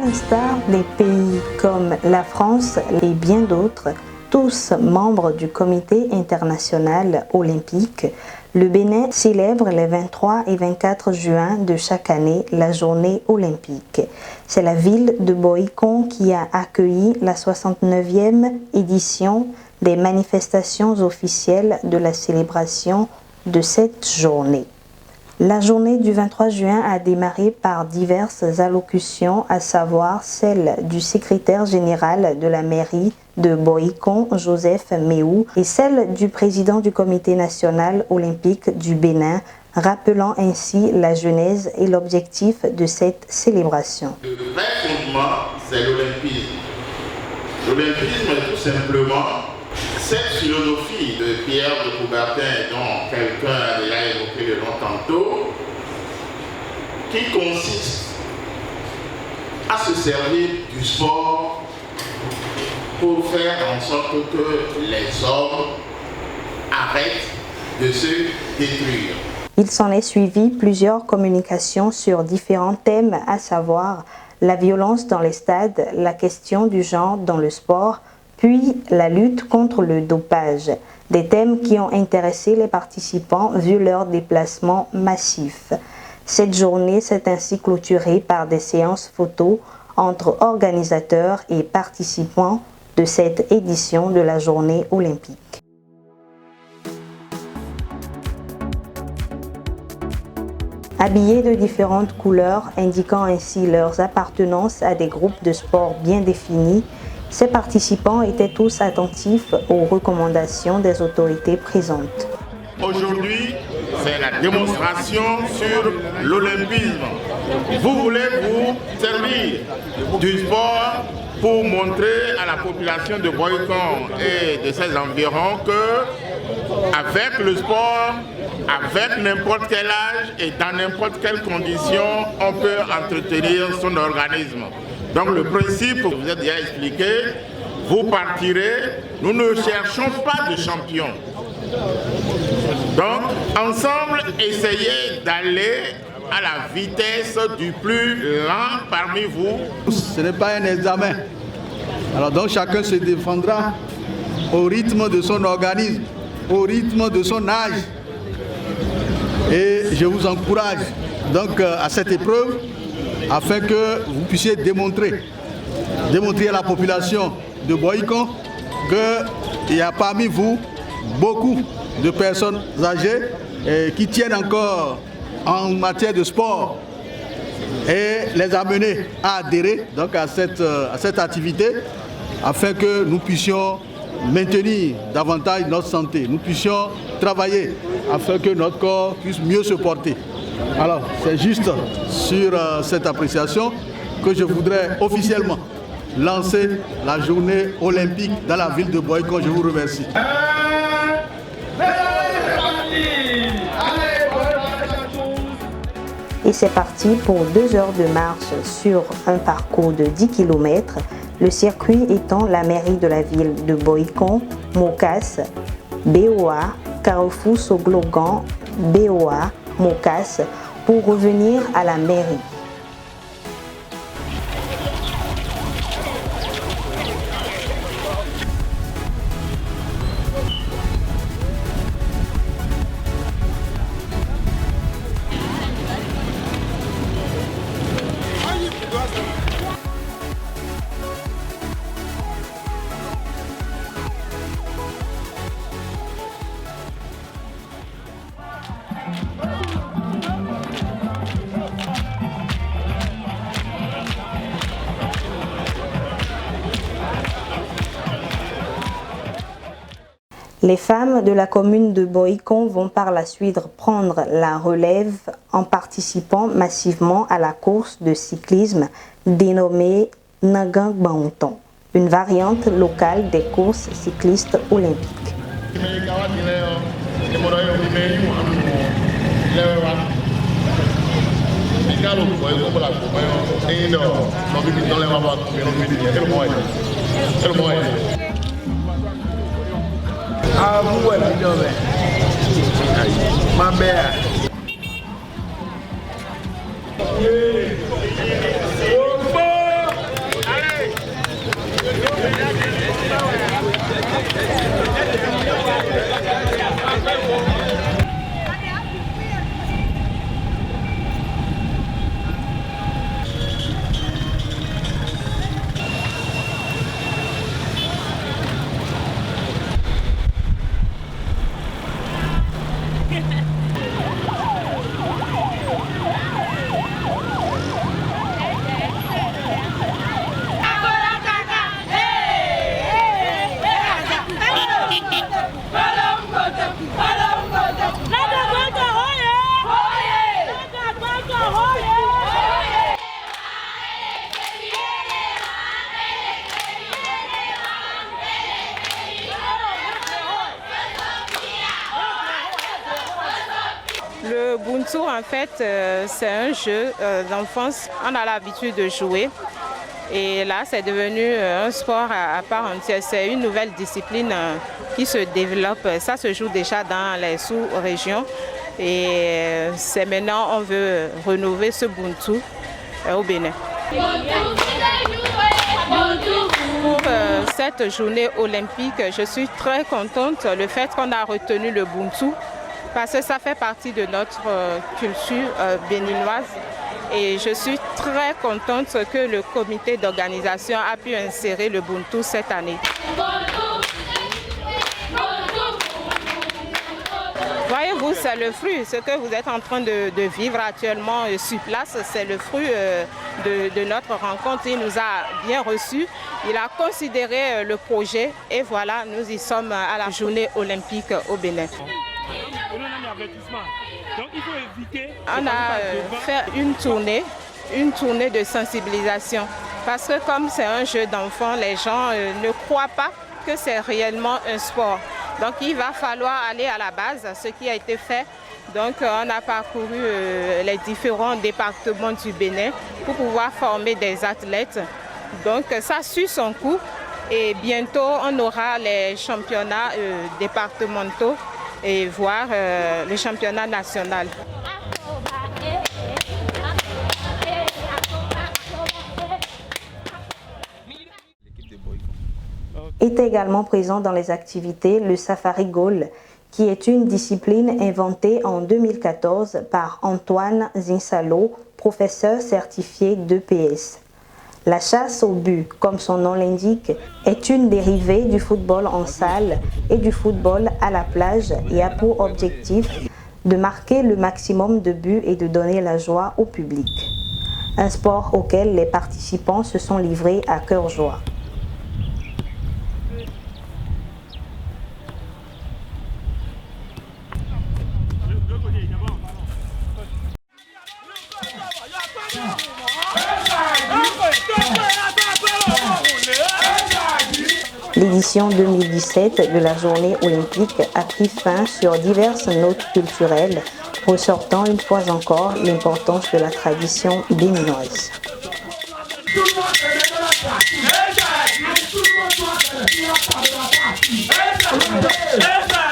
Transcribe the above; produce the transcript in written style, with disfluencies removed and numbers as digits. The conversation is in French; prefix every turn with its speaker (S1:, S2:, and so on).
S1: l'instar des pays comme la France et bien d'autres, tous membres du Comité international olympique, le Bénin célèbre les 23 et 24 juin de chaque année la journée olympique. C'est la ville de Boïcon qui a accueilli la 69e édition des manifestations officielles de la célébration de cette journée. La journée du 23 juin a démarré par diverses allocutions, à savoir celle du secrétaire général de la mairie de Boïcon, Joseph Méou, et celle du président du Comité national olympique du Bénin, rappelant ainsi la genèse et l'objectif de cette célébration.
S2: Le vrai fondement, c'est l'olympisme. L'olympisme est tout simplement cette philosophie de Pierre de Coubertin, dont quelqu'un a déjà évoqué le nom tantôt, qui consiste à se servir du sport pour faire en sorte que les hommes arrêtent de se détruire.
S1: Il s'en est suivi plusieurs communications sur différents thèmes, à savoir la violence dans les stades, la question du genre dans le sport, puis la lutte contre le dopage, des thèmes qui ont intéressé les participants vu leur déplacement massif. Cette journée s'est ainsi clôturée par des séances photos entre organisateurs et participants de cette édition de la journée olympique. Habillés de différentes couleurs, indiquant ainsi leurs appartenances à des groupes de sport bien définis, ces participants étaient tous attentifs aux recommandations des autorités présentes.
S2: Aujourd'hui, c'est la démonstration sur l'olympisme. Vous voulez vous servir du sport pour montrer à la population de Boïcon et de ses environs que, avec le sport, avec n'importe quel âge et dans n'importe quelle condition, on peut entretenir son organisme. Donc le principe, je vous ai déjà expliqué, vous partirez, nous ne cherchons pas de champion. Donc ensemble, essayez d'aller à la vitesse du plus lent parmi vous.
S3: Ce n'est pas un examen. Alors donc chacun se défendra au rythme de son organisme, au rythme de son âge. Et je vous encourage donc à cette épreuve afin que vous puissiez démontrer à la population de Boïcon qu'il y a parmi vous beaucoup de personnes âgées qui tiennent encore en matière de sport et les amener à adhérer donc à cette activité afin que nous puissions maintenir davantage notre santé, nous puissions travailler afin que notre corps puisse mieux se porter. Alors, c'est juste sur cette appréciation que je voudrais officiellement lancer la journée olympique dans la ville de Boïcon. Je vous remercie.
S1: Et c'est parti pour 2 heures de marche sur un parcours de 10 km, le circuit étant la mairie de la ville de Boïcon, Mokas, BOA, Carrefour Soglogan, BOA, Mokas, pour revenir à la mairie. Les femmes de la commune de Boïcon vont par la suite prendre la relève en participant massivement à la course de cyclisme dénommée Nagang Baonton, une variante locale des courses cyclistes olympiques.
S4: Ah, ouais, ma mère.
S5: sous, en fait, c'est un jeu d'enfance. On a l'habitude de jouer. Et là, c'est devenu un sport à part entière. C'est une nouvelle discipline qui se développe. Ça se joue déjà dans les sous-régions. Et c'est maintenant, on veut renouveler ce Buntu au Bénin. Pour cette journée olympique, je suis très contente le fait qu'on a retenu le Buntu parce que ça fait partie de notre culture béninoise et je suis très contente que le comité d'organisation a pu insérer le Buntu cette année. Voyez-vous, c'est le fruit, ce que vous êtes en train de vivre actuellement sur place, c'est le fruit de notre rencontre. Il nous a bien reçus, il a considéré le projet et voilà, nous y sommes à la journée olympique au Bénin. On a fait une tournée de sensibilisation parce que comme c'est un jeu d'enfants, les gens ne croient pas que c'est réellement un sport. Donc il va falloir aller à la base, ce qui a été fait. Donc on a parcouru les différents départements du Bénin pour pouvoir former des athlètes. Donc ça suit son cours et bientôt on aura les championnats départementaux et voire le championnat national.
S1: Est également présent dans les activités le Safari Goal, qui est une discipline inventée en 2014 par Antoine Zinsalo, professeur certifié d'EPS. La chasse au but, comme son nom l'indique, est une dérivée du football en salle et du football à la plage et a pour objectif de marquer le maximum de buts et de donner la joie au public. Un sport auquel les participants se sont livrés à cœur joie. L'édition 2017 de la journée olympique a pris fin sur diverses notes culturelles, ressortant une fois encore l'importance de la tradition béninoise.
S6: Hey!